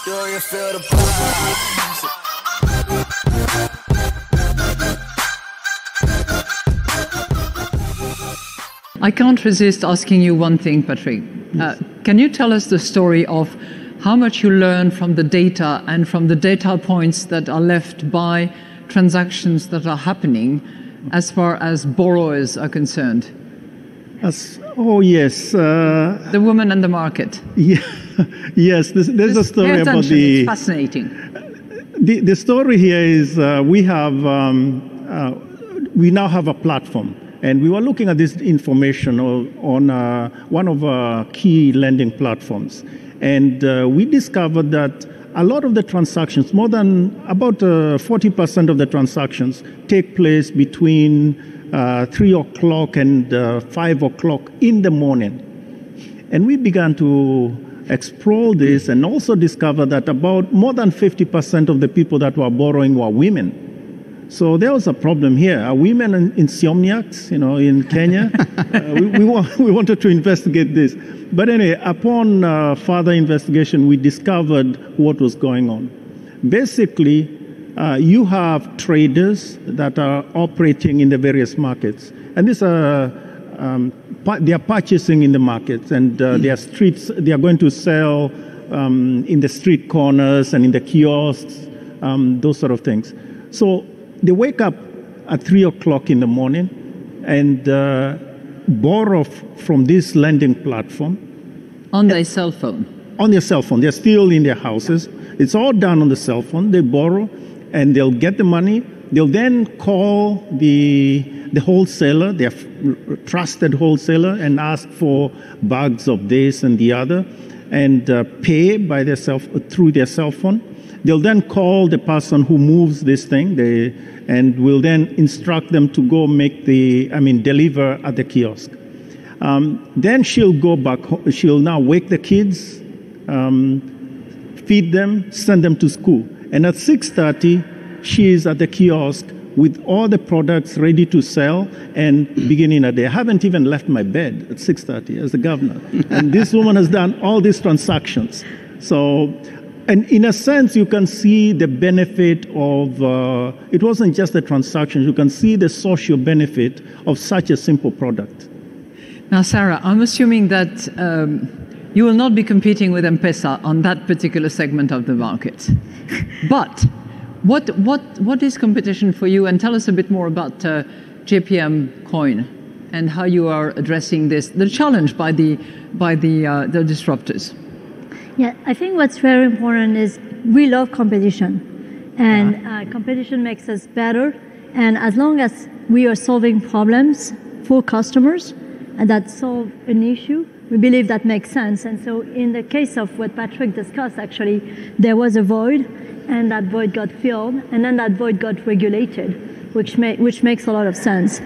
Do you feel the vibes? I can't resist asking you one thing, Patrick. Can you tell us the story of how much you learn from the data and from the data points that are left by transactions that are happening as far as borrowers are concerned? Oh, yes. The woman and the market. Yeah, yes, there's a story about the... It's fascinating. The story here is we now have a platform. And we were looking at this information on one of our key lending platforms. And we discovered that a lot of the transactions, more than about 40% of the transactions, take place between 3 o'clock and 5 o'clock in the morning. And we began to explore this and also discover that about more than 50% of the people that were borrowing were women. So there was a problem here. Are women insomniacs, in Kenya? We wanted to investigate this. But anyway, upon further investigation, we discovered what was going on. Basically, you have traders that are operating in the various markets. And these are, they are purchasing in the markets, and they are going to sell in the street corners and in the kiosks, those sort of things. So they wake up at 3 o'clock in the morning and borrow from this lending platform. On their cell phone? On their cell phone. They're still in their houses. It's all done on the cell phone. They borrow and they'll get the money. They'll then call the wholesaler, their trusted wholesaler, and ask for bags of this and the other and pay by through their cell phone. They'll then call the person who moves this thing, and will then instruct them to go deliver at the kiosk. Then she'll go back home. She'll now wake the kids, feed them, send them to school. And at 6:30, she is at the kiosk with all the products ready to sell and beginning a day. I haven't even left my bed at 6:30 as the governor. And this woman has done all these transactions. And in a sense, you can see the benefit of, it wasn't just the transactions, you can see the social benefit of such a simple product. Now, Sarah, I'm assuming that you will not be competing with M-Pesa on that particular segment of the market. But what is competition for you? And tell us a bit more about JPM Coin and how you are addressing the challenge by the disruptors. Yeah, I think what's very important is we love competition, and competition makes us better. And as long as we are solving problems for customers and that solve an issue, we believe that makes sense. And so in the case of what Patrick discussed, actually, there was a void, and that void got filled, and then that void got regulated, which makes a lot of sense.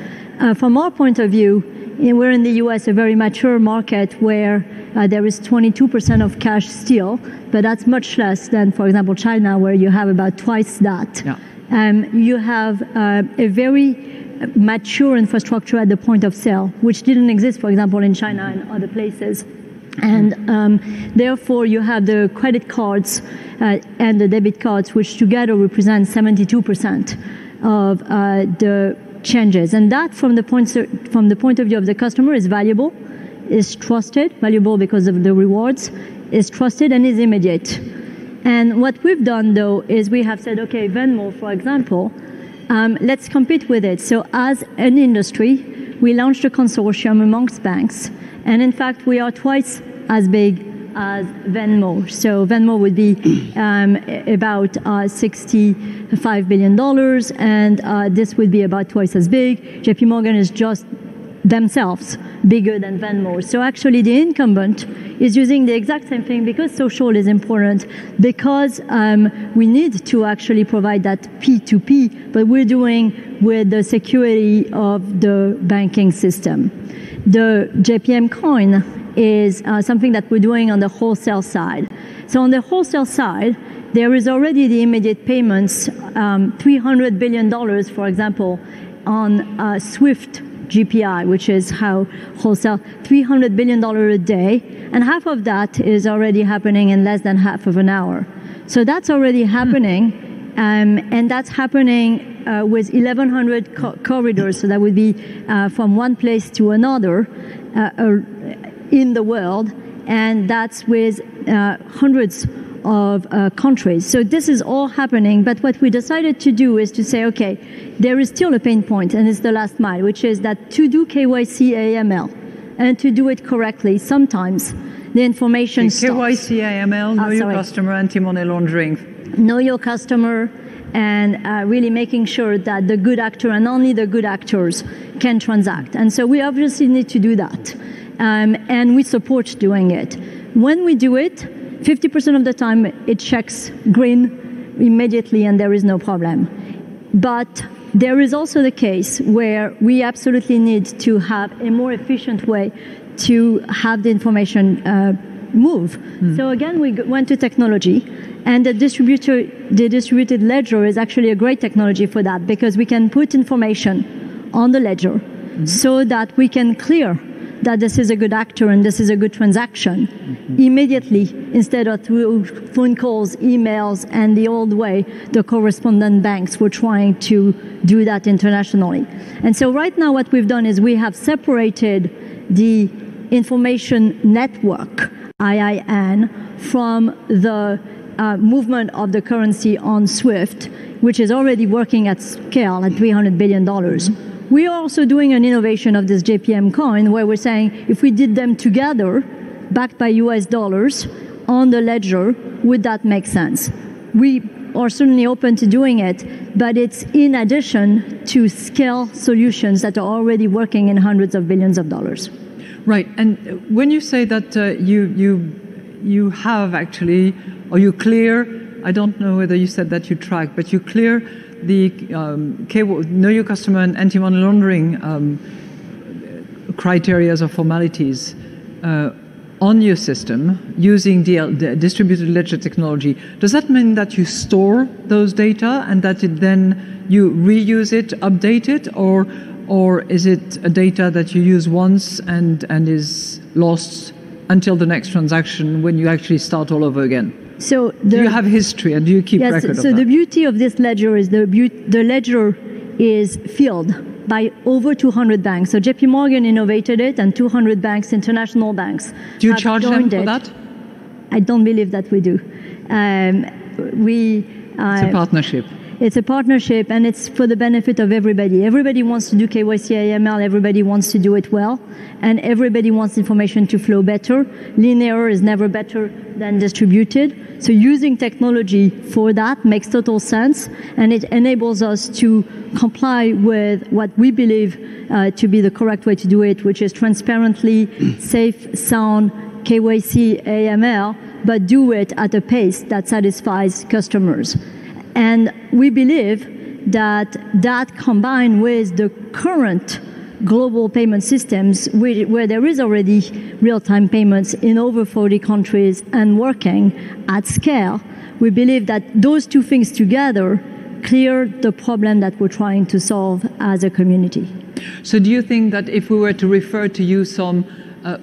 From our point of view, we're in the US, a very mature market where there is 22% of cash still, but that's much less than, for example, China, where you have about twice that. Yeah. You have a very mature infrastructure at the point of sale, which didn't exist, for example, in China and other places. And therefore, you have the credit cards and the debit cards, which together represent 72% of the changes. And that, from the point of view of the customer, is valuable, is trusted, valuable because of the rewards, is trusted and is immediate. And what we've done, though, is we have said, okay, Venmo, for example, let's compete with it. So as an industry, we launched a consortium amongst banks. And in fact, we are twice as big as Venmo. So Venmo would be about $65 billion, and this would be about twice as big. JP Morgan is just themselves bigger than Venmo. So actually the incumbent is using the exact same thing because social is important, because we need to actually provide that P2P, but we're doing with the security of the banking system. The JPM coin is something that we're doing on the wholesale side. So on the wholesale side, there is already the immediate payments, $300 billion, for example, on SWIFT GPI, which is how wholesale, $300 billion a day, and half of that is already happening in less than half of an hour. So that's already happening, and that's happening with 1,100 corridors. So that would be from one place to another in the world, and that's with hundreds of countries. So this is all happening, but what we decided to do is to say, okay, there is still a pain point, and it's the last mile, which is that to do KYC AML and to do it correctly, sometimes the information stops. KYC AML, know your customer, anti-money laundering. Know your customer, and really making sure that the good actor and only the good actors can transact. And so we obviously need to do that, and we support doing it. When we do it, 50% of the time it checks green immediately and there is no problem. But there is also the case where we absolutely need to have a more efficient way to have the information move. So again, we went to technology, and the distributed ledger is actually a great technology for that, because we can put information on the ledger so that we can clear that this is a good actor and this is a good transaction immediately, instead of through phone calls, emails, and the old way the correspondent banks were trying to do that internationally. And so right now what we've done is we have separated the information network, IIN, from the movement of the currency on SWIFT, which is already working at scale at $300 billion. We are also doing an innovation of this JPM coin, where we're saying if we did them together, backed by US dollars, on the ledger, would that make sense? We are certainly open to doing it, but it's in addition to scale solutions that are already working in hundreds of billions of dollars. Right, and when you say that you have actually, or you clear, I don't know whether you said that you track, but you clear the know your customer and anti-money laundering criteria or formalities on your system using the distributed ledger technology. Does that mean that you store those data and that then you reuse it, update it, or is it a data that you use once and is lost until the next transaction when you actually start all over again? So do you have history and do you keep record of that? So the beauty of this ledger is the ledger is filled by over 200 banks. So JP Morgan innovated it, and 200 banks, international banks. Do you charge them for that? I don't believe that we do. It's a partnership. It's a partnership, and it's for the benefit of everybody. Everybody wants to do KYC AML, everybody wants to do it well, and everybody wants information to flow better. Linear is never better than distributed. So using technology for that makes total sense, and it enables us to comply with what we believe to be the correct way to do it, which is transparently, safe, sound KYC AML, but do it at a pace that satisfies customers. And we believe that that combined with the current global payment systems, where there is already real-time payments in over 40 countries and working at scale, we believe that those two things together clear the problem that we're trying to solve as a community. So do you think that if we were to refer to you some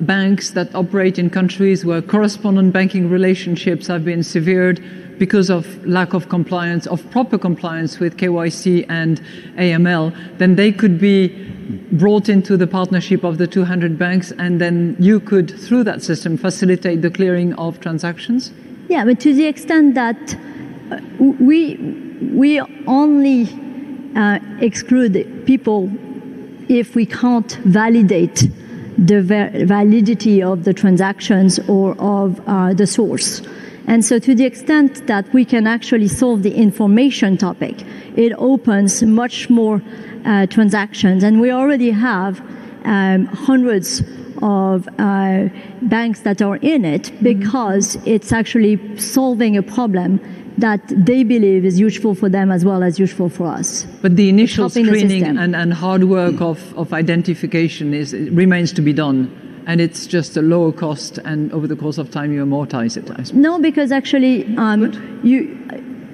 banks that operate in countries where correspondent banking relationships have been severed because of lack of compliance, of proper compliance with KYC and AML, then they could be brought into the partnership of the 200 banks, and then you could, through that system, facilitate the clearing of transactions? Yeah, but to the extent that we only exclude people if we can't validate the validity of the transactions or of the source. And so to the extent that we can actually solve the information topic, it opens much more transactions. And we already have hundreds of banks that are in it, because it's actually solving a problem that they believe is useful for them as well as useful for us. But the initial screening and hard work of identification remains to be done. And it's just a lower cost, and over the course of time you amortize it, I suppose. No, because actually,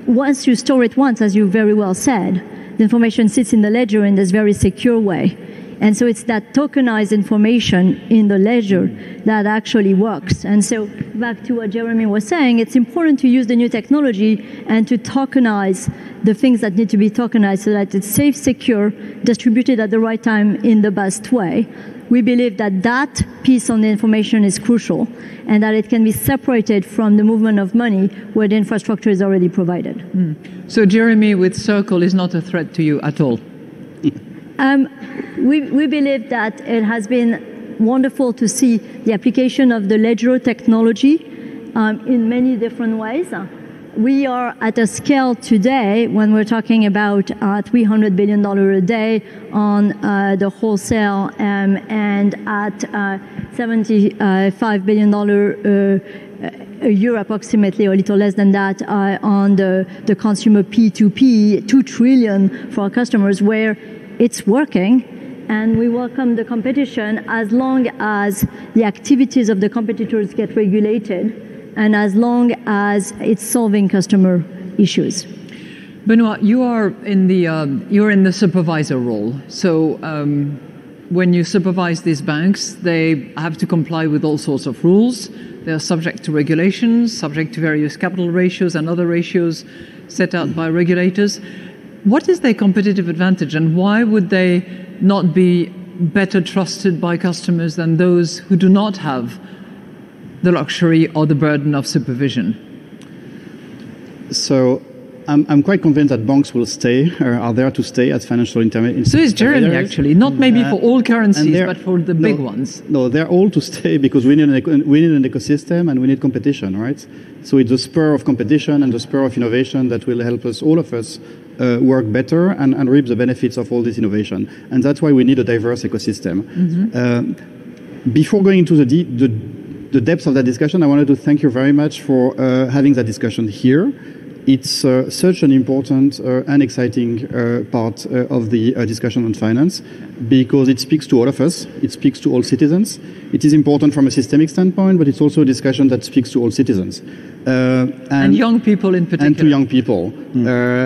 once you store it once, as you very well said, the information sits in the ledger in this very secure way. And so it's that tokenized information in the ledger that actually works. And so back to what Jeremy was saying, it's important to use the new technology and to tokenize the things that need to be tokenized so that it's safe, secure, distributed at the right time in the best way. We believe that that piece on the information is crucial and that it can be separated from the movement of money where the infrastructure is already provided. So Jeremy with Circle is not a threat to you at all? We believe that it has been wonderful to see the application of the ledger technology in many different ways. We are at a scale today when we're talking about $300 billion a day on the wholesale and at $75 billion a year approximately, or a little less than that, on the consumer P2P, 2 trillion for our customers, where it's working. And we welcome the competition as long as the activities of the competitors get regulated and as long as it's solving customer issues. Benoit, you are in the you're in the supervisor role. So when you supervise these banks, they have to comply with all sorts of rules. They are subject to regulations, subject to various capital ratios and other ratios set out by regulators. What is their competitive advantage, and why would they not be better trusted by customers than those who do not have the luxury or the burden of supervision? So I'm quite convinced that banks will stay, or are there to stay as financial intermediaries. So is Jeremy, actually, not maybe for all currencies, but for the big ones. No, they're all to stay because we need an ecosystem and we need competition, right? So it's the spur of competition and the spur of innovation that will help us, all of us, work better and reap the benefits of all this innovation. And that's why we need a diverse ecosystem. Before going into the depths of that discussion, I wanted to thank you very much for having that discussion here. It's such an important and exciting part of the discussion on finance because it speaks to all of us. It speaks to all citizens. It is important from a systemic standpoint, but it's also a discussion that speaks to all citizens. And young people in particular. And to young people.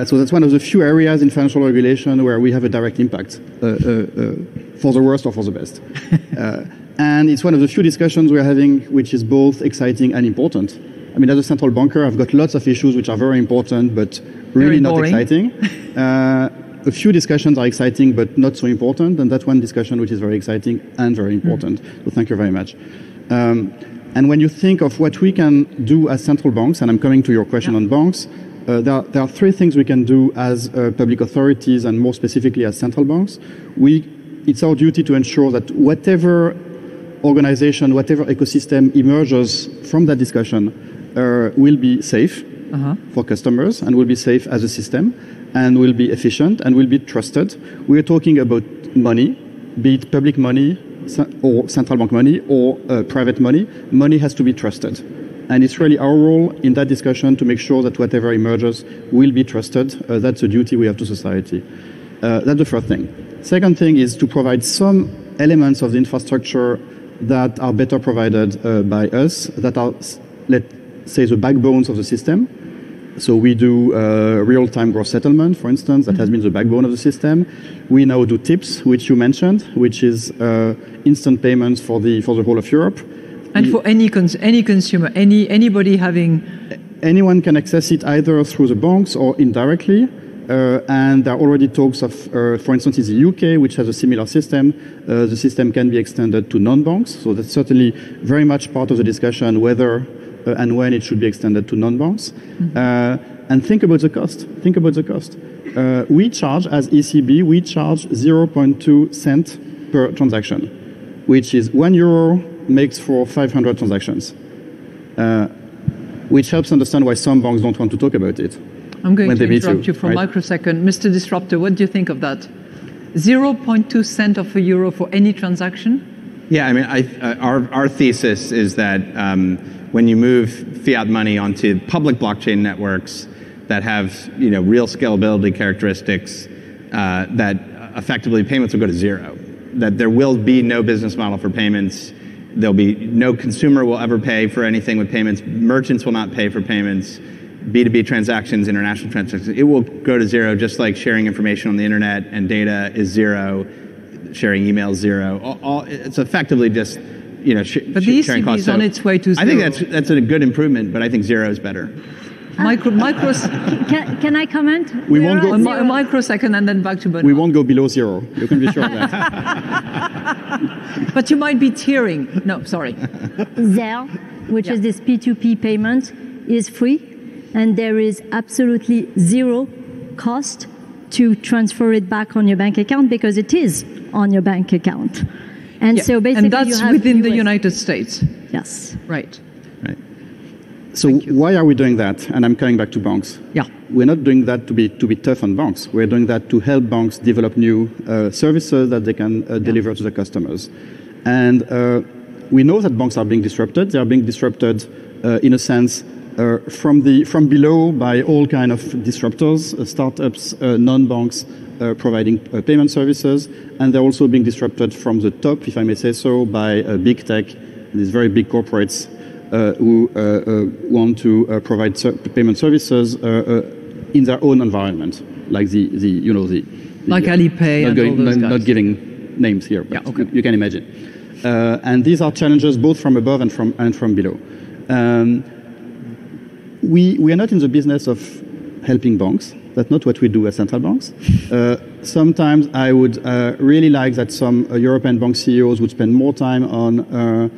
So that's one of the few areas in financial regulation where we have a direct impact, for the worst or for the best. And it's one of the few discussions we're having which is both exciting and important. I mean, as a central banker, I've got lots of issues which are very important, but really not exciting. A few discussions are exciting, but not so important. And that's one discussion which is very exciting and very important. So thank you very much. And when you think of what we can do as central banks, and I'm coming to your question on banks, there are 3 things we can do as public authorities and more specifically as central banks. It's our duty to ensure that whatever organization, whatever ecosystem emerges from that discussion will be safe for customers and will be safe as a system and will be efficient and will be trusted. We're talking about money, be it public money or central bank money or private money. Money has to be trusted. And it's really our role in that discussion to make sure that whatever emerges will be trusted. That's a duty we have to society. That's the first thing. Second thing is to provide some elements of the infrastructure that are better provided by us, that are, let's say, the backbones of the system. So we do real-time gross settlement, for instance, that has been the backbone of the system. We now do TIPS, which you mentioned, which is instant payments for the whole of Europe. And for any consumer, anybody having... Anyone can access it either through the banks or indirectly. And there are already talks of, for instance, in the UK, which has a similar system. The system can be extended to non-banks. So that's certainly very much part of the discussion whether and when it should be extended to non-banks. And think about the cost. Think about the cost. We charge, as ECB, we charge 0.2 cents per transaction, which is €1 makes for 500 transactions, which helps understand why some banks don't want to talk about it. I'm going to interrupt you for a microsecond. Mr. Disruptor, what do you think of that? 0.2 cent of a euro for any transaction? Yeah, I mean, our thesis is that when you move fiat money onto public blockchain networks that have real scalability characteristics, that effectively payments will go to zero. That there will be no business model for payments. There'll be no consumer will ever pay for anything with payments. Merchants will not pay for payments. B2B transactions, international transactions, it will go to zero, just like sharing information on the internet and data is zero. sharing emails zero. It's effectively just but the sharing ECB costs. is on its way to zero. I think that's a good improvement, but I think zero is better. Can I comment? We won't go a microsecond and then back to Benoit. We won't go below zero. You can be sure of that. But you might be tearing. No, sorry. Zelle, which is this P2P payment, is free, and there is absolutely zero cost to transfer it back on your bank account because it is on your bank account. And so basically, and that's within the United States. Yes. Right. Right. So why are we doing that? And I'm coming back to banks. Yeah. We're not doing that to be tough on banks. We're doing that to help banks develop new services that they can deliver to their customers. And we know that banks are being disrupted. They are being disrupted in a sense from below by all kind of disruptors, startups, non-banks providing payment services, and they're also being disrupted from the top, if I may say so, by big tech, these very big corporates who want to provide payment services in their own environment, like like Alipay and all those guys. Not giving names here, but you can imagine. And these are challenges both from above and from below. We are not in the business of helping banks. That's not what we do as central banks. Sometimes I would really like that some European bank CEOs would spend more time on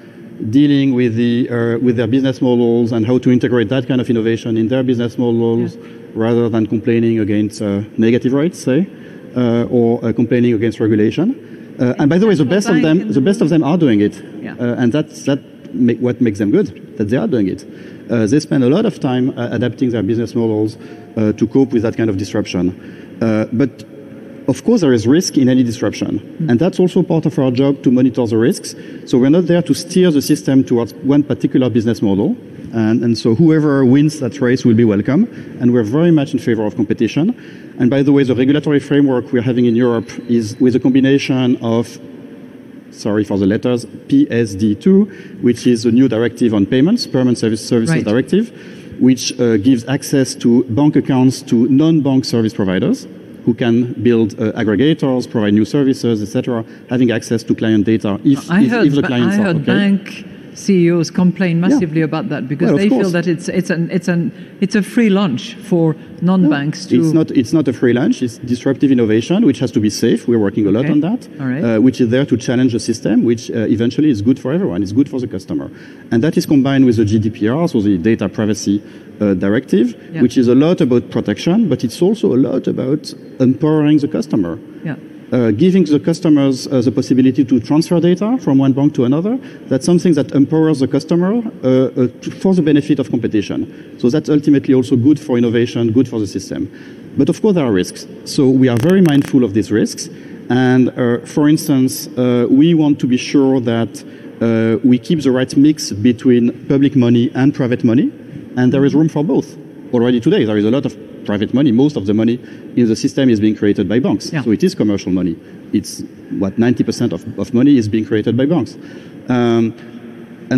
dealing with their business models and how to integrate that kind of innovation in their business models, rather than complaining against negative rates, say, or complaining against regulation. And by the way, the best of them are doing it, and that's what makes them good, that they are doing it. They spend a lot of time adapting their business models to cope with that kind of disruption. But of course, there is risk in any disruption, and that's also part of our job to monitor the risks. So we're not there to steer the system towards one particular business model, and so whoever wins that race will be welcome, and we're very much in favor of competition. And by the way, the regulatory framework we're having in Europe is with a combination of, sorry for the letters, PSD2, which is a new directive on payments, Payment Services Directive, which gives access to bank accounts to non-bank service providers, who can build aggregators, provide new services, etc., having access to client data if the clients are okay. Bank CEOs complain massively about that because they feel that it's a free lunch for non-banks to. It's not a free lunch. It's disruptive innovation, which has to be safe. We're working a lot on that, which is there to challenge the system, which eventually is good for everyone. It's good for the customer, and that is combined with the GDPR, so the Data Privacy Directive, which is a lot about protection, but it's also a lot about empowering the customer. Giving the customers the possibility to transfer data from one bank to another, that's something that empowers the customer for the benefit of competition. So that's ultimately also good for innovation, good for the system. But of course there are risks. So we are very mindful of these risks. And for instance, we want to be sure that we keep the right mix between public money and private money. And there is room for both. Already today, there is a lot of private money. Most of the money in the system is being created by banks. So it is commercial money. It's 90% of money is being created by banks. And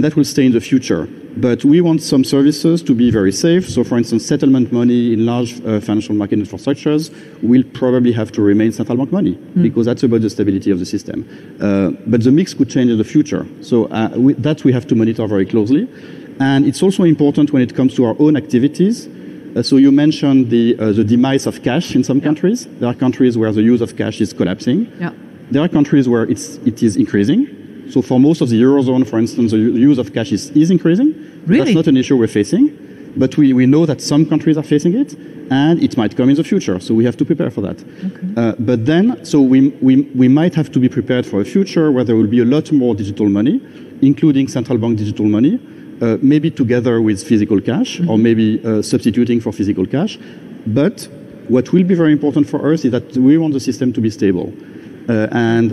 that will stay in the future. But we want some services to be very safe. So for instance, settlement money in large financial market infrastructures will probably have to remain central bank money because that's about the stability of the system. But the mix could change in the future. So that we have to monitor very closely. And it's also important when it comes to our own activities. So you mentioned the demise of cash in some countries. There are countries where the use of cash is collapsing. There are countries where it is increasing. So for most of the Eurozone, for instance, the use of cash is increasing. Really? That's not an issue we're facing. But we know that some countries are facing it, and it might come in the future. So we have to prepare for that. But then, so we might have to be prepared for a future where there will be a lot more digital money, including central bank digital money, maybe together with physical cash, or maybe substituting for physical cash. But what will be very important for us is that we want the system to be stable. And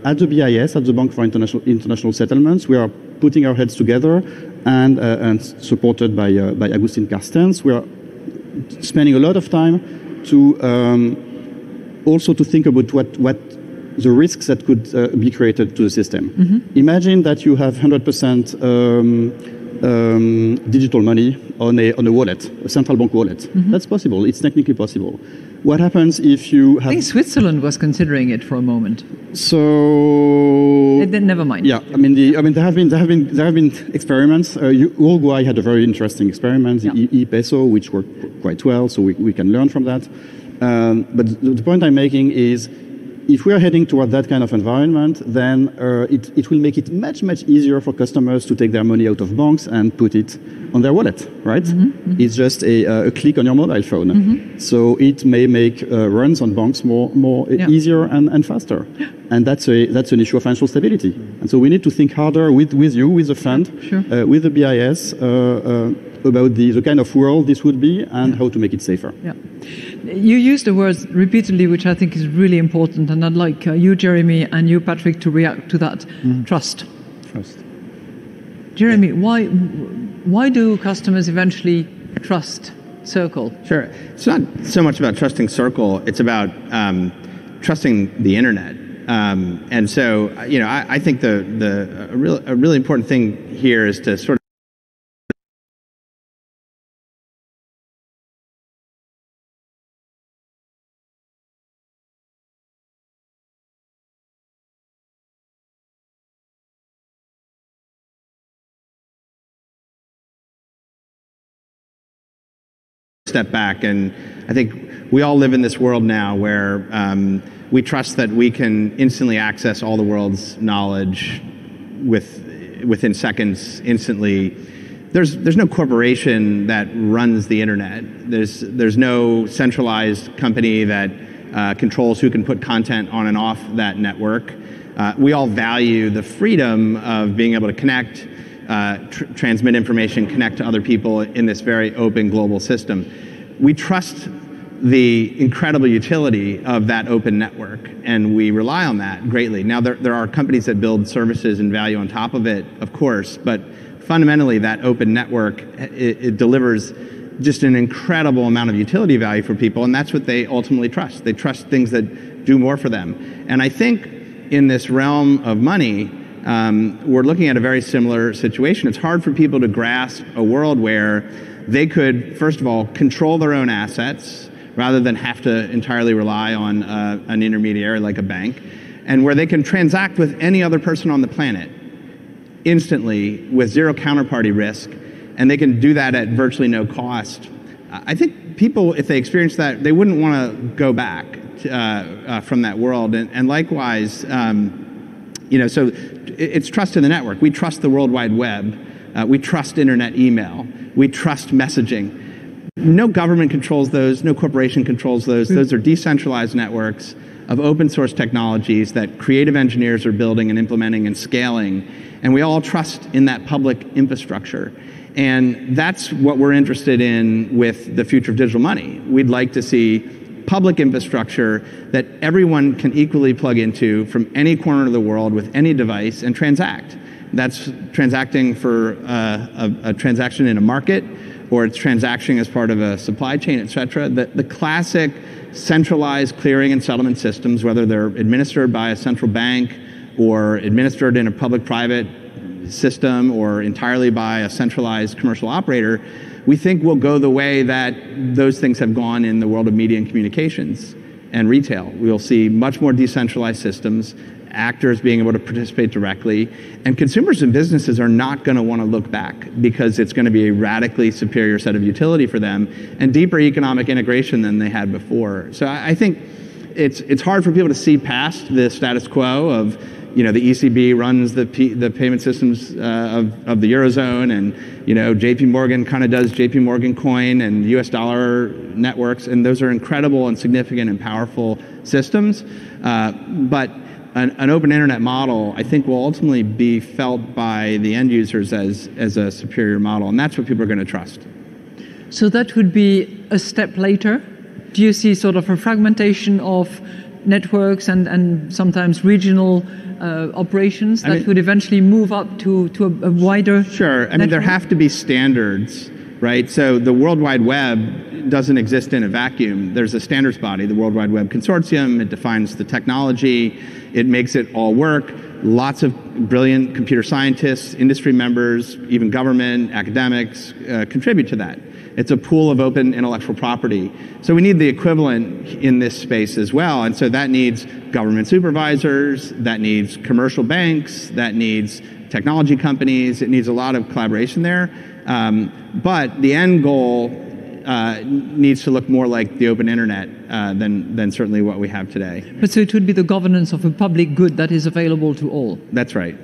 at the BIS, at the Bank for International Settlements, we are putting our heads together and supported by Agustin Carstens. We are spending a lot of time to also to think about what the risks that could be created to the system. Imagine that you have 100% digital money on a wallet, a central bank wallet. That's possible. It's technically possible. What happens if you have... I think Switzerland was considering it for a moment. So... Never mind. Yeah, there have been experiments. Uruguay had a very interesting experiment, the e-peso, which worked quite well, so we can learn from that. But the point I'm making is, if we are heading toward that kind of environment, then it will make it much, much easier for customers to take their money out of banks and put it on their wallet, right? It's just a click on your mobile phone. So it may make runs on banks more easier and faster. And that's an issue of financial stability. And so we need to think harder with you, with the fund, with the BIS, about the kind of world this would be and how to make it safer. Yeah. You used the words repeatedly, which I think is really important, and I'd like you, Jeremy, and you, Patrick, to react to that. Trust. Trust. Jeremy, why do customers eventually trust Circle? Sure. It's not so much about trusting Circle. It's about trusting the internet. And so, I think a really important thing here is to sort of step back, and I think we all live in this world now where we trust that we can instantly access all the world's knowledge within seconds, instantly. There's no corporation that runs the internet. There's no centralized company that controls who can put content on and off that network. We all value the freedom of being able to connect, transmit information, connect to other people in this very open global system. We trust the incredible utility of that open network, and we rely on that greatly. Now, there are companies that build services and value on top of it, of course, but fundamentally that open network, it delivers just an incredible amount of utility value for people, and that's what they ultimately trust. They trust things that do more for them. And I think in this realm of money, we're looking at a very similar situation. It's hard for people to grasp a world where they could, first of all, control their own assets rather than have to entirely rely on an intermediary like a bank, and where they can transact with any other person on the planet instantly with zero counterparty risk, and they can do that at virtually no cost. I think people, if they experience that, they wouldn't want to go back from that world. And likewise, so it's trust in the network. We trust the World Wide Web. We trust internet email. We trust messaging. No government controls those. No corporation controls those. Those are decentralized networks of open source technologies that creative engineers are building and implementing and scaling. And we all trust in that public infrastructure. And that's what we're interested in with the future of digital money. We'd like to see public infrastructure that everyone can equally plug into from any corner of the world with any device and transact. That's transacting for a transaction in a market, or it's transacting as part of a supply chain, et cetera. The classic centralized clearing and settlement systems, whether they're administered by a central bank or administered in a public-private system or entirely by a centralized commercial operator, we think will go the way that those things have gone in the world of media and communications and retail. We'll see much more decentralized systems, actors being able to participate directly, and consumers and businesses are not going to want to look back because it's going to be a radically superior set of utility for them and deeper economic integration than they had before. So I think it's hard for people to see past the status quo of, the ECB runs the payment systems of the Eurozone, and JP Morgan kind of does JP Morgan coin and US dollar networks, and those are incredible and significant and powerful systems. But an open internet model, I think, will ultimately be felt by the end users as a superior model, and that's what people are going to trust. So that would be a step later. Do you see sort of a fragmentation of networks and sometimes regional operations that would eventually move up to a wider Sure. network? There have to be standards, right? So the World Wide Web doesn't exist in a vacuum. There's a standards body, the World Wide Web Consortium. It defines the technology. It makes it all work. lots of brilliant computer scientists, industry members, even government, academics contribute to that. It's a pool of open intellectual property. So we need the equivalent in this space as well. And so that needs government supervisors, that needs commercial banks, that needs technology companies. It needs a lot of collaboration there. But the end goal needs to look more like the open internet than certainly what we have today. But so it would be the governance of a public good that is available to all. That's right.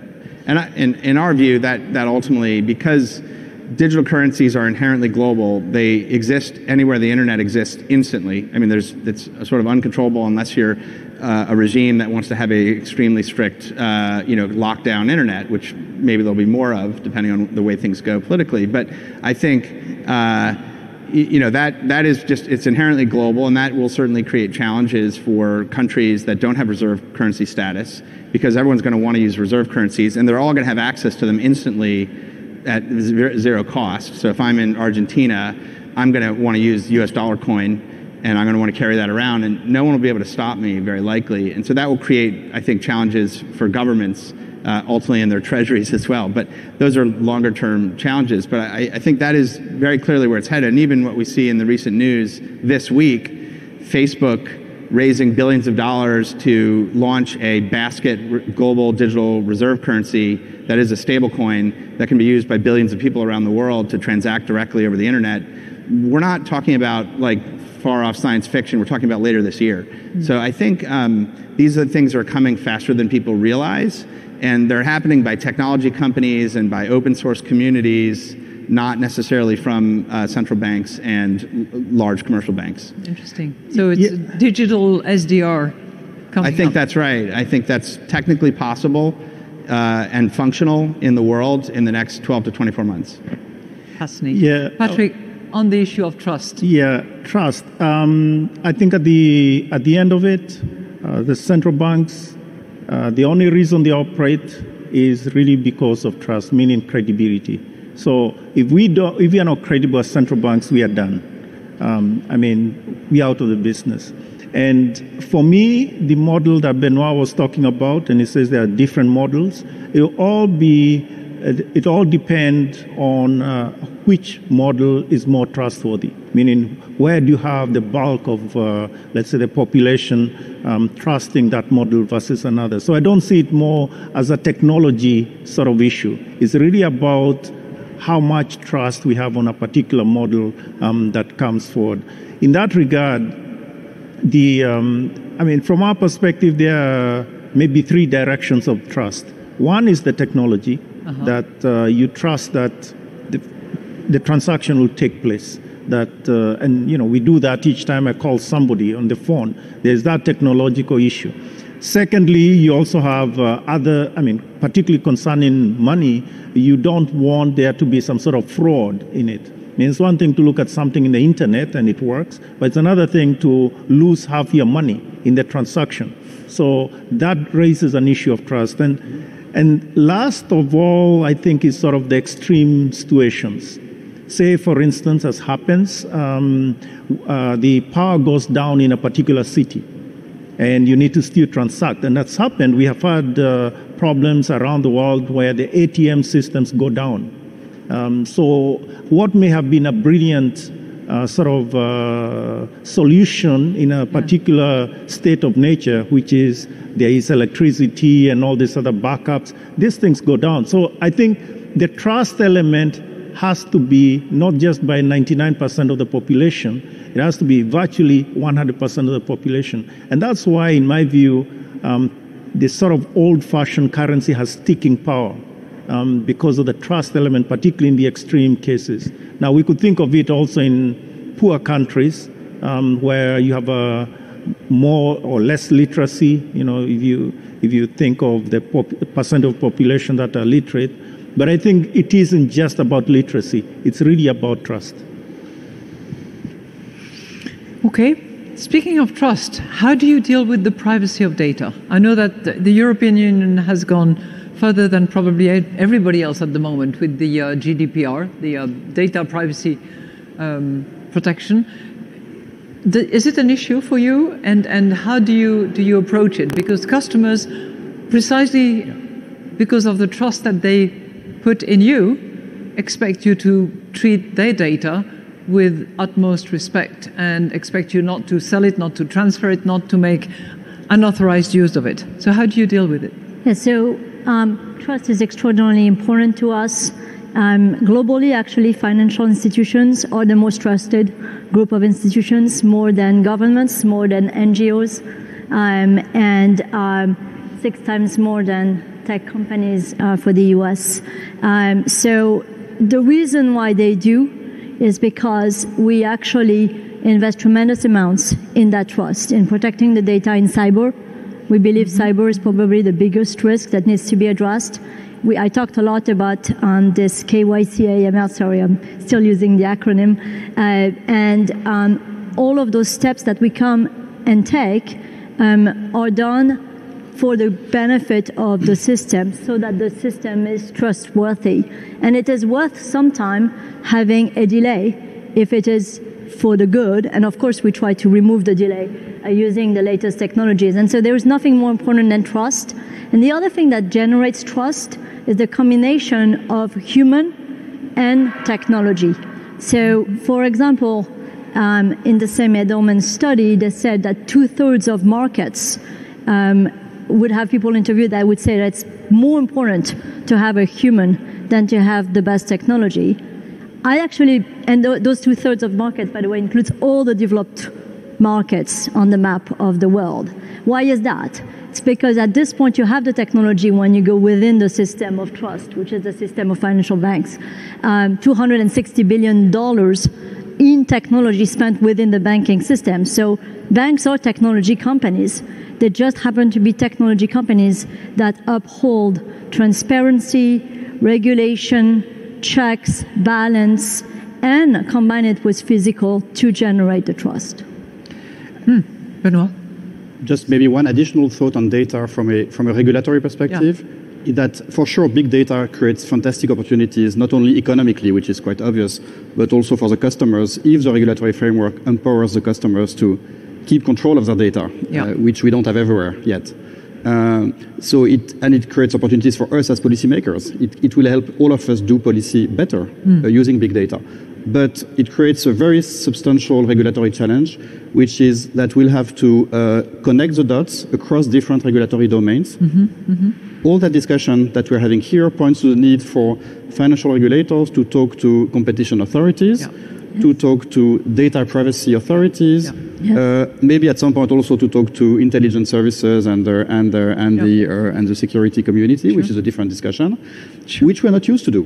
And in our view, that ultimately, because digital currencies are inherently global, they exist anywhere the internet exists instantly. I mean, it's sort of uncontrollable unless you're a regime that wants to have a extremely strict, lockdown internet, which maybe there'll be more of depending on the way things go politically. But I think, that is just, it's inherently global, and that will certainly create challenges for countries that don't have reserve currency status, because everyone's going to want to use reserve currencies, and they're all going to have access to them instantly at zero cost. So if I'm in Argentina, I'm going to want to use US dollar coin, and I'm going to want to carry that around, and no one will be able to stop me, very likely. And so that will create, I think, challenges for governments, ultimately in their treasuries as well. But those are longer term challenges. But I think that is very clearly where it's headed. And even what we see in the recent news this week, Facebook raising billions of dollars to launch a basket global digital reserve currency that is a stable coin that can be used by billions of people around the world to transact directly over the internet. We're not talking about like far off science fiction. We're talking about later this year. Mm-hmm. So I think these are the things that are coming faster than people realize, and they're happening by technology companies and by open source communities, not necessarily from central banks and large commercial banks. Interesting. So it's digital SDR coming I think up. That's right. I think that's technically possible and functional in the world in the next 12 to 24 months. Fascinating. Yeah. Patrick, on the issue of trust. Yeah, trust. I think at the end of it, the central banks, the only reason they operate is really because of trust, meaning credibility. So if we are not credible as central banks, we are done. We are out of the business. And for me, the model that Benoit was talking about, and he says there are different models, it all depends on which model is more trustworthy, meaning where do you have the bulk of, let's say, the population trusting that model versus another. So I don't see it more as a technology sort of issue. It's really about how much trust we have on a particular model that comes forward. In that regard, from our perspective, there are maybe three directions of trust. One is the technology, that you trust that the transaction will take place. We do that each time I call somebody on the phone. There's that technological issue. Secondly, you also have particularly concerning money, you don't want there to be some sort of fraud in it. It's one thing to look at something in the internet and it works, but it's another thing to lose half your money in the transaction. So that raises an issue of trust. And last of all, I think, is sort of the extreme situations. Say, for instance, as happens, the power goes down in a particular city, and you need to still transact. And that's happened. We have had problems around the world where the ATM systems go down. So what may have been a brilliant solution in a particular state of nature, which is there is electricity and all these other backups, these things go down. So I think the trust element has to be not just by 99% of the population, it has to be virtually 100% of the population. And that's why, in my view, this sort of old-fashioned currency has sticking power because of the trust element, particularly in the extreme cases. Now, we could think of it also in poor countries where you have more or less literacy. If you think of the percent of population that are literate. But I think it isn't just about literacy. It's really about trust. Okay. Speaking of trust, how do you deal with the privacy of data? I know that the European Union has gone further than probably everybody else at the moment with the GDPR, the data privacy protection. Is it an issue for you? And how do you approach it? Because customers precisely because of the trust that they put in you, expect you to treat their data with utmost respect and expect you not to sell it, not to transfer it, not to make unauthorized use of it. So how do you deal with it? Yeah, so trust is extraordinarily important to us. Globally, actually, financial institutions are the most trusted group of institutions, more than governments, more than NGOs, and 6 times more than tech companies for the US. So the reason why they do is because we actually invest tremendous amounts in that trust, in protecting the data in cyber. We believe cyber is probably the biggest risk that needs to be addressed. I talked a lot about this KYC AML, sorry, I'm still using the acronym, and all of those steps that we come and take are done for the benefit of the system so that the system is trustworthy. And it is worth sometime having a delay if it is for the good. And of course, we try to remove the delay using the latest technologies. And so there is nothing more important than trust. And the other thing that generates trust is the combination of human and technology. So, for example, in the same Edelman study, they said that 2/3 of markets would have people interviewed that would say that it's more important to have a human than to have the best technology. I actually, and those 2/3 of markets, by the way, includes all the developed markets on the map of the world. Why is that? It's because at this point you have the technology when you go within the system of trust, which is the system of financial banks. $260 billion in technology spent within the banking system. So banks are technology companies. They just happen to be technology companies that uphold transparency, regulation, checks, balance, and combine it with physical to generate the trust. Benoit? Just maybe one additional thought on data from a regulatory perspective. Yeah. That for sure big data creates fantastic opportunities, not only economically, which is quite obvious, but also for the customers if the regulatory framework empowers the customers to keep control of their data, which we don't have everywhere yet. So it creates opportunities for us as policymakers. It will help all of us do policy better using big data. But it creates a very substantial regulatory challenge, which is that we'll have to connect the dots across different regulatory domains. All that discussion that we're having here points to the need for financial regulators to talk to competition authorities, to talk to data privacy authorities, maybe at some point also to talk to intelligence services and the security community, which is a different discussion, which we're not used to do.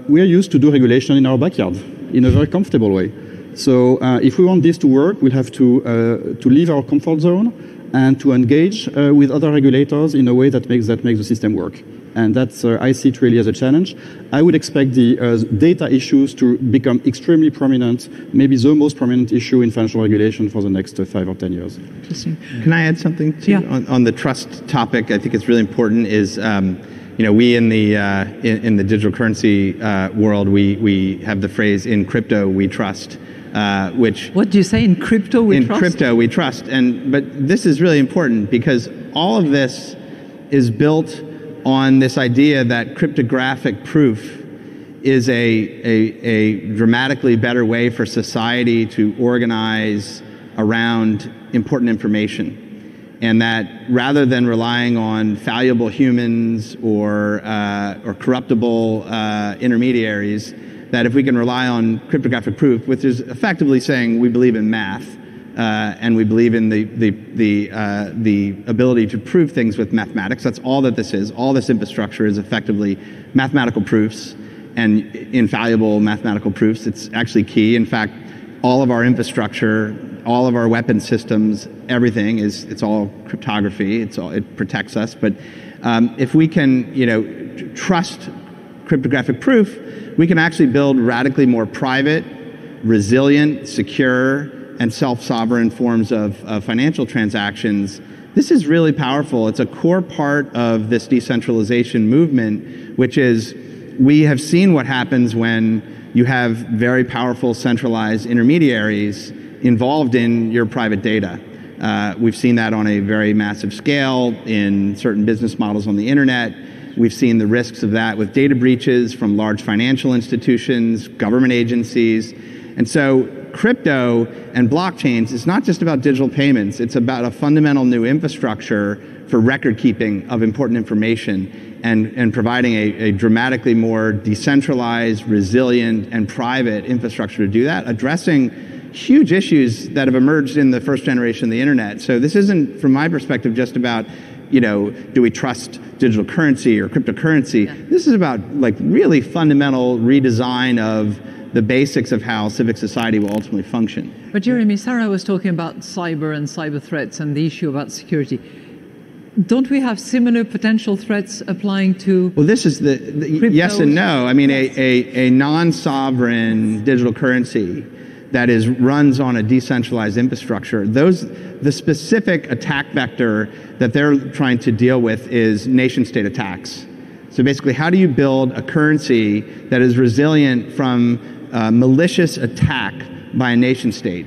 We are used to do regulation in our backyard in a very comfortable way. So if we want this to work, we'll have to leave our comfort zone and to engage with other regulators in a way that makes the system work. And that's, I see it really as a challenge. I would expect the data issues to become extremely prominent, maybe the most prominent issue in financial regulation for the next 5 or 10 years. Interesting. Can I add something too on the trust topic? I think it's really important is, we in the digital currency world, we have the phrase "in crypto we trust," which. What do you say? In crypto we trust? In crypto we trust, but this is really important because all of this is built on this idea that cryptographic proof is a dramatically better way for society to organize around important information. And that rather than relying on fallible humans or corruptible intermediaries, that if we can rely on cryptographic proof, which is effectively saying we believe in math, and we believe in the ability to prove things with mathematics. That's all that this is. All this infrastructure is effectively mathematical proofs and infallible mathematical proofs. It's actually key. In fact, all of our infrastructure, all of our weapon systems, everything it's all cryptography. It protects us. But if we can, trust cryptographic proof, we can actually build radically more private, resilient, secure, and self-sovereign forms of financial transactions. This is really powerful. It's a core part of this decentralization movement, which is we have seen what happens when you have very powerful centralized intermediaries involved in your private data. We've seen that on a very massive scale in certain business models on the internet. We've seen the risks of that with data breaches from large financial institutions, government agencies. And so crypto and blockchains is not just about digital payments. It's about a fundamental new infrastructure for record keeping of important information and providing a dramatically more decentralized, resilient, and private infrastructure to do that, addressing huge issues that have emerged in the first generation of the internet. So this isn't, from my perspective, just about, do we trust digital currency or cryptocurrency? Yeah. This is about like really fundamental redesign of the basics of how civic society will ultimately function. But Jeremy, Sarah was talking about cyber and cyber threats and the issue about security. Don't we have similar potential threats applying to? Well, this is the yes and no. I mean, a non-sovereign digital currency that runs on a decentralized infrastructure, the specific attack vector that they're trying to deal with is nation-state attacks. So basically, how do you build a currency that is resilient from malicious attack by a nation-state?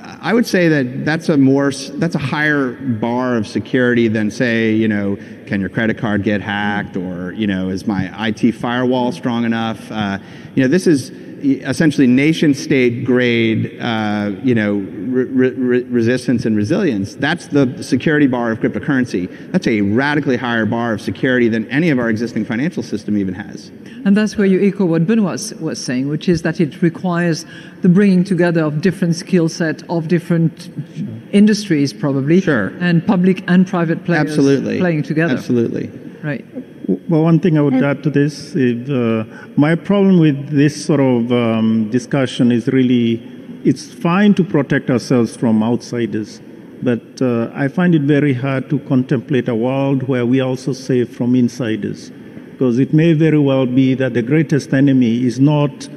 I would say that that's a higher bar of security than, say, can your credit card get hacked, or is my IT firewall strong enough? This is essentially nation-state grade, resistance and resilience. That's the security bar of cryptocurrency. That's a radically higher bar of security than any of our existing financial system even has. And that's where you echo what Benoit was saying, which is that it requires the bringing together of different skill set of different industries, probably, sure, and public and private players absolutely playing together. Absolutely. Right. Well, one thing I would add to this is my problem with this sort of discussion is really, it's fine to protect ourselves from outsiders, but I find it very hard to contemplate a world where we are also safe from insiders, because it may very well be that the greatest enemy is not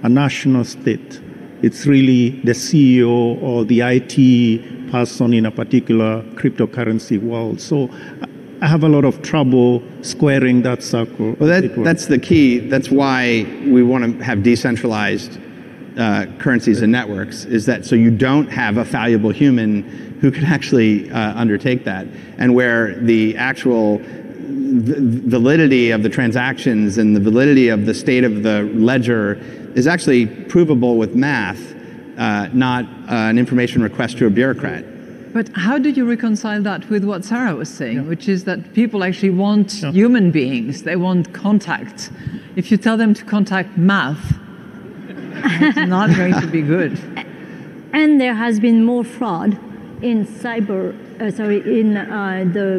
a national state. It's really the CEO or the IT person in a particular cryptocurrency world. So I have a lot of trouble squaring that circle. Well, that's the key. That's why we want to have decentralized currencies and networks, is that so you don't have a fallible human who can actually undertake that, and where the actual validity of the transactions and the validity of the state of the ledger is actually provable with math, not an information request to a bureaucrat. But how did you reconcile that with what Sarah was saying, which is that people actually want human beings, they want contact. If you tell them to contact math, it's not going to be good. And there has been more fraud in the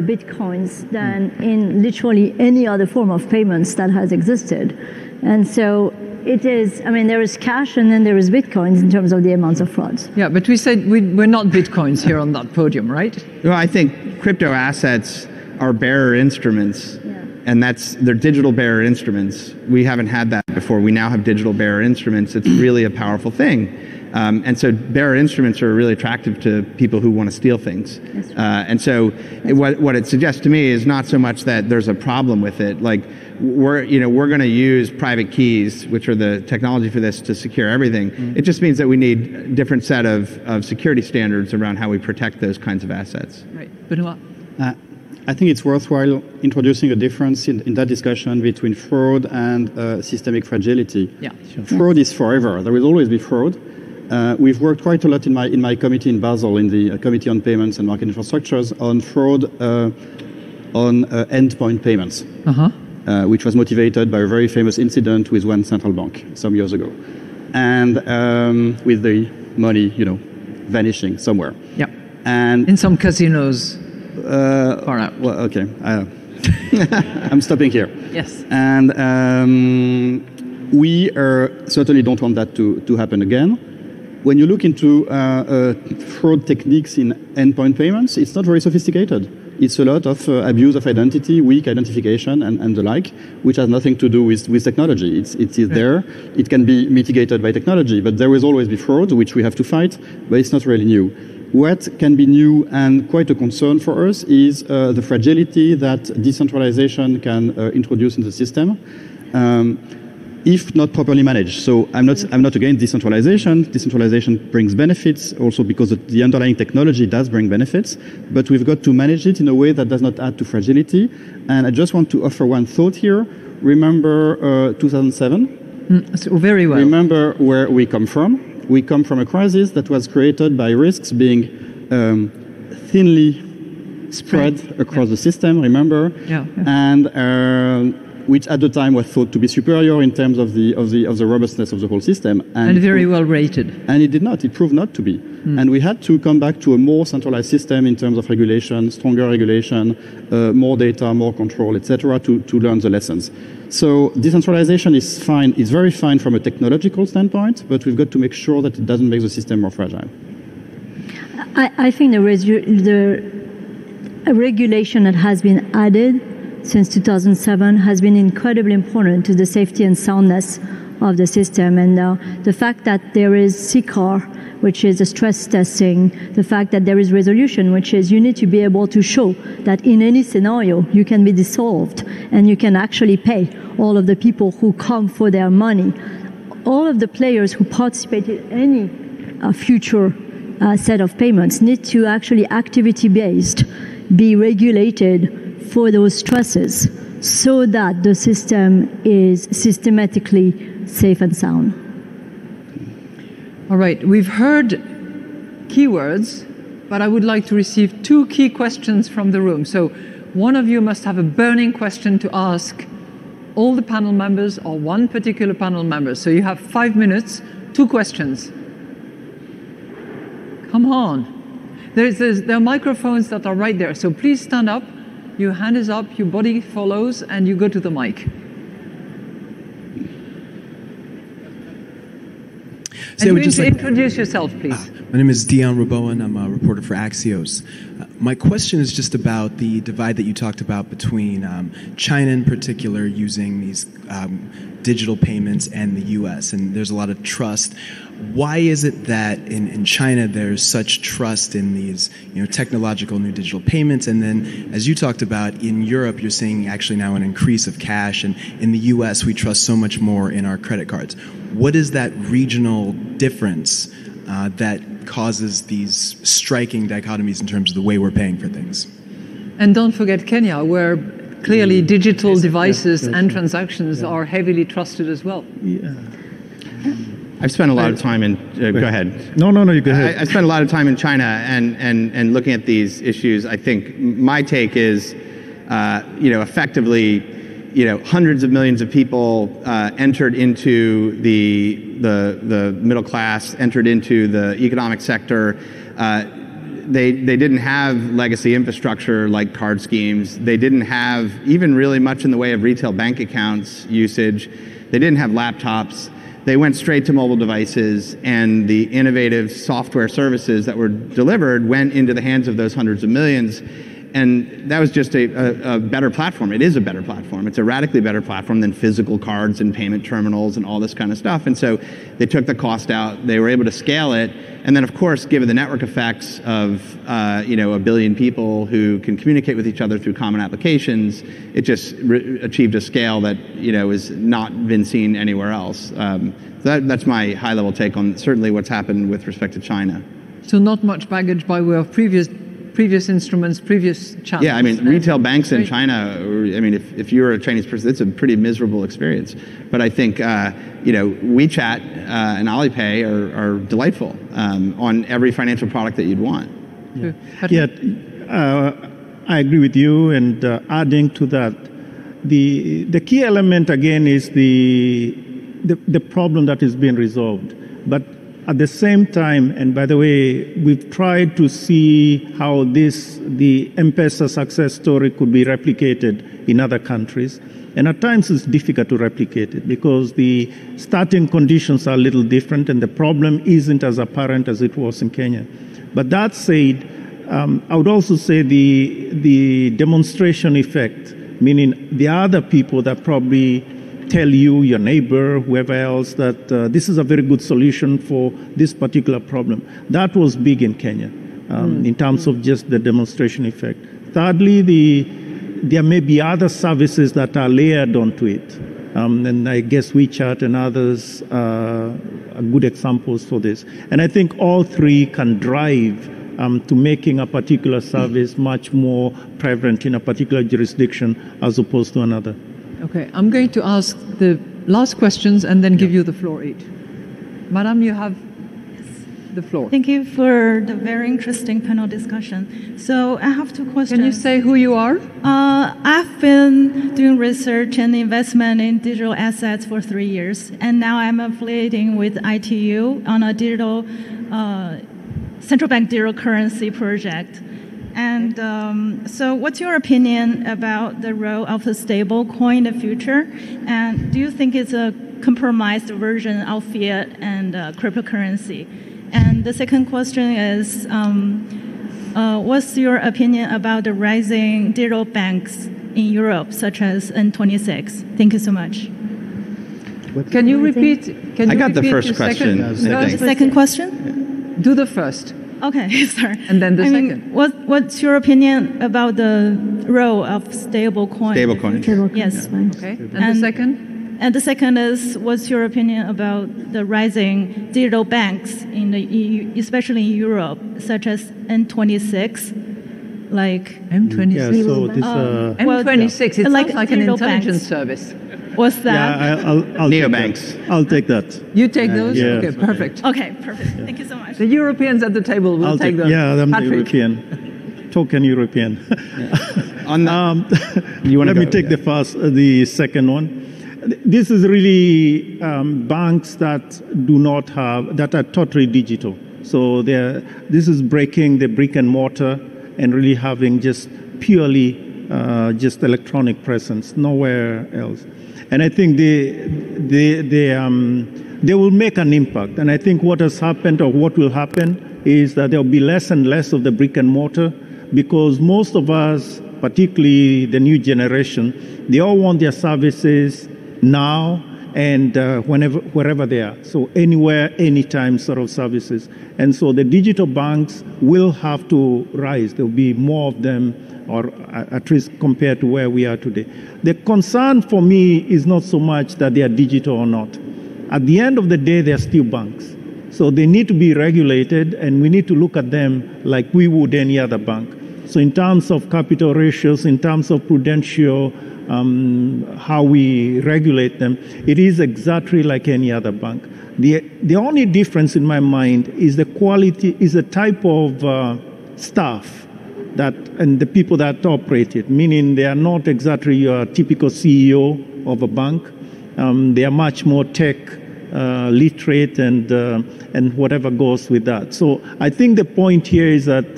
Bitcoins than in literally any other form of payments that has existed. And so it is, there is cash and then there is Bitcoins in terms of the amounts of frauds. Yeah, but we said we're not Bitcoins here on that podium, right? Well, I think crypto assets are bearer instruments, and they're digital bearer instruments. We haven't had that before. We now have digital bearer instruments. It's really a powerful thing. And so bearer instruments are really attractive to people who want to steal things. And so what it suggests to me is not so much that there's a problem with it. Like, we're going to use private keys, which are the technology for this, to secure everything. It just means that we need a different set of security standards around how we protect those kinds of assets. Right. Benoit? I think it's worthwhile introducing a difference in that discussion between fraud and systemic fragility. Yeah, sure. Fraud is forever. There will always be fraud. We've worked quite a lot in my committee in Basel, in the Committee on Payments and Market Infrastructures, on fraud on endpoint payments, which was motivated by a very famous incident with one central bank some years ago, and with the money, vanishing somewhere. Yeah. And in some casinos. Far out. Well, okay. I'm stopping here. Yes. And we certainly don't want that to happen again. When you look into fraud techniques in endpoint payments, it's not very sophisticated. It's a lot of abuse of identity, weak identification, and the like, which has nothing to do with technology. It is there. It can be mitigated by technology, but there will always be fraud, which we have to fight, but it's not really new. What can be new and quite a concern for us is the fragility that decentralization can introduce in the system. if not properly managed. So I'm not against decentralization. Decentralization brings benefits also because the underlying technology does bring benefits, but we've got to manage it in a way that does not add to fragility. And I just want to offer one thought here. Remember 2007? So very well. Remember where we come from. We come from a crisis that was created by risks being thinly spread across the system, remember? Yeah. And which at the time was thought to be superior in terms of the robustness of the whole system. And very well rated. And it did not. It proved not to be. And we had to come back to a more centralized system in terms of regulation, stronger regulation, more data, more control, etc., to learn the lessons. So decentralization is fine. It's very fine from a technological standpoint, but we've got to make sure that it doesn't make the system more fragile. I think the regulation that has been added since 2007 has been incredibly important to the safety and soundness of the system. And the fact that there is CCAR, which is a stress testing, the fact that there is resolution, which is you need to be able to show that in any scenario you can be dissolved and you can actually pay all of the people who come for their money. All of the players who participate in any future set of payments need to actually activity-based be regulated for those stresses so that the system is systematically safe and sound. All right, we've heard keywords, but I would like to receive 2 key questions from the room. So one of you must have a burning question to ask all the panel members or one particular panel member. So you have 5 minutes, 2 questions. Come on. There are microphones that are right there, so please stand up. Your hand is up, your body follows, and you go to the mic. So and introduce yourself, please. My name is Dion Raboan. I'm a reporter for Axios. My question is just about the divide that you talked about between China in particular using these digital payments and the US, and there's a lot of trust. Why is it that in China there's such trust in these technological new digital payments, and then as you talked about in Europe you're seeing actually now an increase of cash, and in the US we trust so much more in our credit cards? What is that regional difference that causes these striking dichotomies in terms of the way we're paying for things? And don't forget Kenya, where clearly digital devices and transactions are heavily trusted as well. Yeah. I've spent a lot of time in. Go ahead. No, you go ahead. I spent a lot of time in China and looking at these issues. I think my take is, effectively, hundreds of millions of people entered into the middle class, entered into the economic sector. They didn't have legacy infrastructure like card schemes. They didn't have even really much in the way of retail bank accounts usage. They didn't have laptops. They went straight to mobile devices, and the innovative software services that were delivered went into the hands of those hundreds of millions. And that was just a better platform. It is a better platform. It's a radically better platform than physical cards and payment terminals and all this kind of stuff. And so they took the cost out. They were able to scale it. And then, of course, given the network effects of a billion people who can communicate with each other through common applications, it just achieved a scale that has not been seen anywhere else. That's my high-level take on certainly what's happened with respect to China. So not much baggage by way of previous instruments, previous channels. Yeah, I mean, retail banks in China, if you're a Chinese person, it's a pretty miserable experience. But I think, WeChat and Alipay are delightful on every financial product that you'd want. Yeah, I agree with you. And adding to that, the key element again is the problem that is being resolved. But at the same time, and by the way, we've tried to see how the M-Pesa success story could be replicated in other countries. And at times it's difficult to replicate it because the starting conditions are a little different and the problem isn't as apparent as it was in Kenya. But that said, I would also say the demonstration effect, meaning the other people that probably tell you, your neighbor, whoever else, that this is a very good solution for this particular problem. That was big in Kenya in terms of just the demonstration effect. Thirdly, there may be other services that are layered onto it. And I guess WeChat and others are good examples for this. And I think all three can drive to making a particular service much more prevalent in a particular jurisdiction as opposed to another. Okay, I'm going to ask the last questions and then give you the floor each. Madam, you have the floor. Thank you for the very interesting panel discussion. So I have two questions. Can you say who you are? I've been doing research and investment in digital assets for 3 years, and now I'm affiliating with ITU on a digital central bank digital currency project. And so what's your opinion about the role of a stable coin in the future? And do you think it's a compromised version of fiat and cryptocurrency? And the second question is, what's your opinion about the rising digital banks in Europe, such as N26? Thank you so much. Can you repeat? I got the first question. The second question? Do the first. Okay, sorry. And then the second. What's your opinion about the role of stable coin? Stable coin. Yes. Okay. And the second? And the second is, what's your opinion about the rising digital banks in the EU, especially in Europe, such as N26, like M26? Yeah, so this, M26, it like sounds like an digital intelligence banks. service. What's that? yeah, I'll Neobanks. I'll take that. You take those? Yeah. Okay, perfect. Okay, perfect. Thank you so much. The Europeans at the table will I'll take those. Yeah, I'm the Patrick. European. Token European. On you want Let to me take the second one. This is really banks that do not have, that are totally digital. So this is breaking the brick and mortar and really having just purely just electronic presence, nowhere else. And I think they will make an impact. And I think what has happened or what will happen is that there will be less and less of the brick and mortar because most of us, particularly the new generation, they all want their services now and wherever they are. So anywhere, anytime sort of services. And so the digital banks will have to rise. There will be more of them, or at least compared to where we are today. The concern for me is not so much that they are digital or not. At the end of the day, they're still banks. So they need to be regulated, and we need to look at them like we would any other bank. So in terms of capital ratios, in terms of prudential, how we regulate them, it is exactly like any other bank. The only difference in my mind is the quality, is the type of staff that and the people that operate it, meaning they are not exactly your typical CEO of a bank. They are much more tech literate and whatever goes with that. So I think the point here is that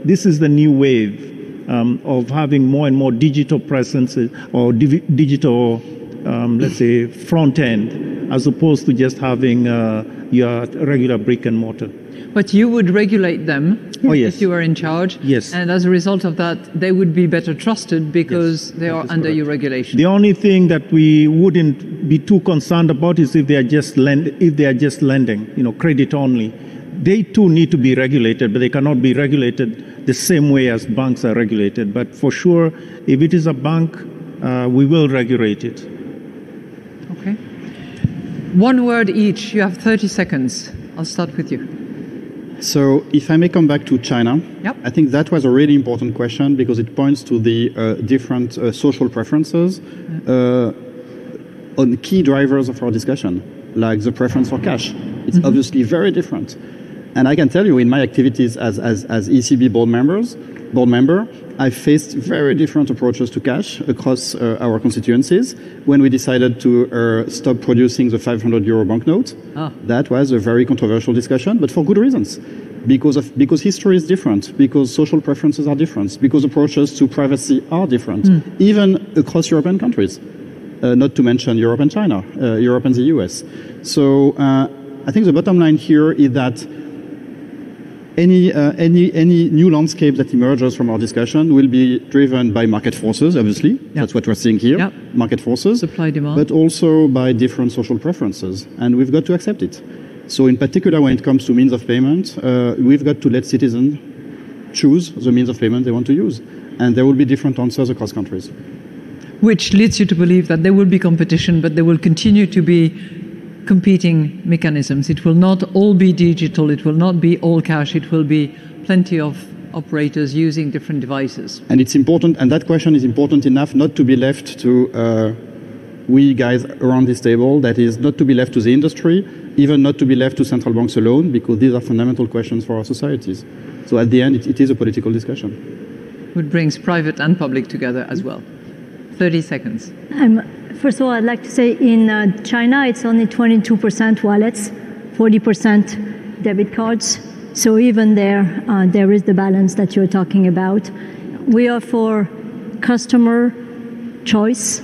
this is the new wave of having more and more digital presences or digital, let's say, front end, as opposed to just having your regular brick and mortar. But you would regulate them yes. if you were in charge. Yes. And as a result of that, they would be better trusted because they are under your regulation. The only thing that we wouldn't be too concerned about is if they are just lending, credit only. They too need to be regulated, but they cannot be regulated the same way as banks are regulated. But for sure, if it is a bank, we will regulate it. Okay. One word each. You have 30 seconds. I'll start with you. So if I may come back to China, Yep. I think that was a really important question because it points to the different social preferences on key drivers of our discussion, like the preference for cash. It's obviously very different. And I can tell you in my activities as ECB board member, I faced very different approaches to cash across our constituencies. When we decided to stop producing the 500 euro banknote, that was a very controversial discussion, but for good reasons. Because history is different, because social preferences are different, because approaches to privacy are different, even across European countries, not to mention Europe and China, Europe and the US. So I think the bottom line here is that any new landscape that emerges from our discussion will be driven by market forces, obviously. Yep. That's what we're seeing here, yep. Market forces. Supply, demand. But also by different social preferences. And we've got to accept it. So in particular, when it comes to means of payment, we've got to let citizens choose the means of payment they want to use. And there will be different answers across countries. which leads you to believe that there will be competition, but there will continue to be competing mechanisms. It will not all be digital, it will not be all cash, it will be plenty of operators using different devices. And it's important, and that question is important enough not to be left to we guys around this table, that is not to be left to the industry, even not to be left to central banks alone, because these are fundamental questions for our societies. So at the end, it is a political discussion. Which brings private and public together as well. 30 seconds. First of all, I'd like to say in China, it's only 22% wallets, 40% debit cards. So even there, there is the balance that you're talking about. We are for customer choice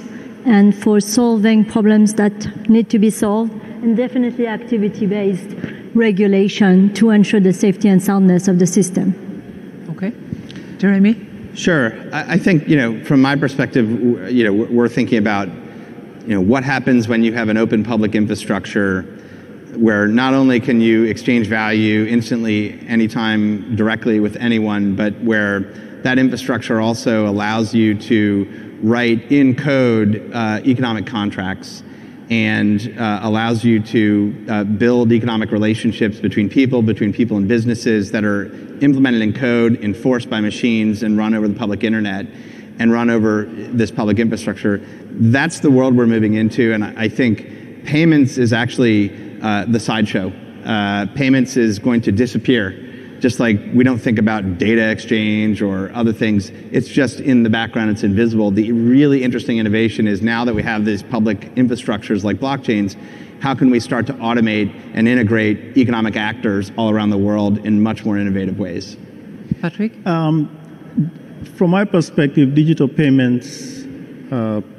and for solving problems that need to be solved, and definitely activity-based regulation to ensure the safety and soundness of the system. Okay. Jeremy? Sure. I think, from my perspective, we're thinking about, what happens when you have an open public infrastructure where not only can you exchange value instantly, anytime, directly with anyone, but where that infrastructure also allows you to write in code economic contracts and allows you to build economic relationships between people and businesses that are implemented in code, enforced by machines, and run over the public internet and run over this public infrastructure. That's the world we're moving into, and I think payments is actually the sideshow. Payments is going to disappear. Just like we don't think about data exchange or other things, it's just in the background, it's invisible. The really interesting innovation is now that we have these public infrastructures like blockchains, how can we start to automate and integrate economic actors all around the world in much more innovative ways? Patrick? From my perspective, digital payments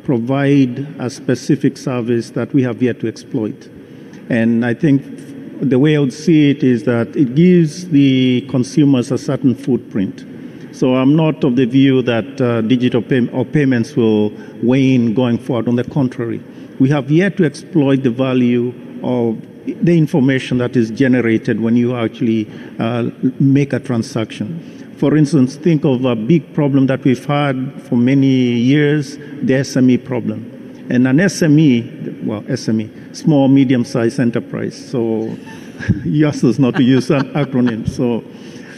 provide a specific service that we have yet to exploit. And I think the way I would see it is that it gives the consumers a certain footprint. So I'm not of the view that digital payments will wane going forward. On the contrary, we have yet to exploit the value of the information that is generated when you actually make a transaction. For instance, think of a big problem that we've had for many years, the SME problem. And an SME, small, medium-sized enterprise. So you asked us not to use an acronym. So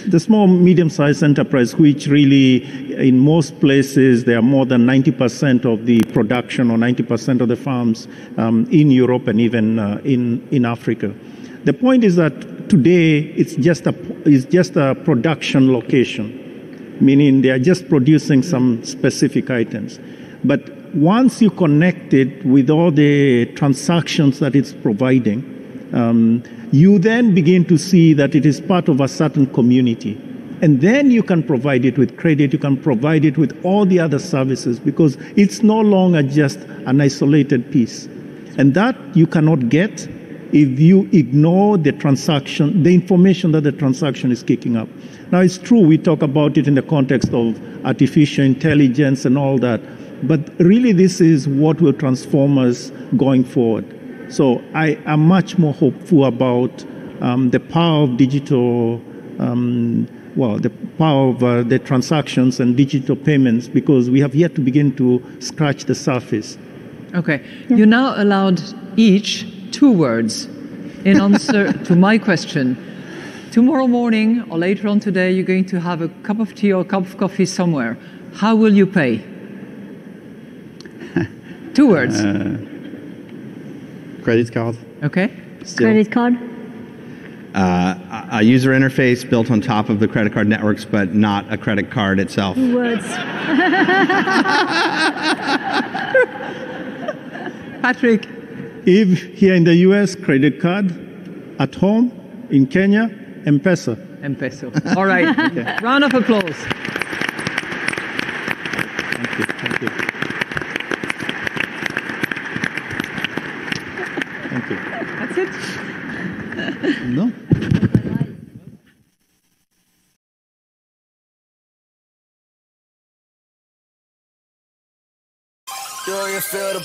the small, medium-sized enterprise, which really, in most places, they are more than 90% of the production or 90% of the farms in Europe and even in Africa. The point is that today it's just a production location, meaning they are just producing some specific items. But once you connect it with all the transactions that it's providing, you then begin to see that it is part of a certain community. And then you can provide it with credit, you can provide it with all the other services, because it's no longer just an isolated piece. And that you cannot get if you ignore the transaction, the information that the transaction is kicking up. Now, it's true, we talk about it in the context of artificial intelligence and all that, but really this is what will transform us going forward. So I am much more hopeful about the power of digital, the power of the transactions and digital payments, because we have yet to begin to scratch the surface. Okay. Yeah. You now allowed each 2 words in answer to my question. Tomorrow morning or later on today, you're going to have a cup of tea or a cup of coffee somewhere. How will you pay? 2 words. Credit card. Okay. Still. Credit card. A user interface built on top of the credit card networks, but not a credit card itself. 2 words. Patrick. If here in the US, credit card. At home, in Kenya, M-Pesa. M-Pesa. All right. Okay. Round of applause. Thank you. Thank you. Thank you. That's it? No. Do you feel the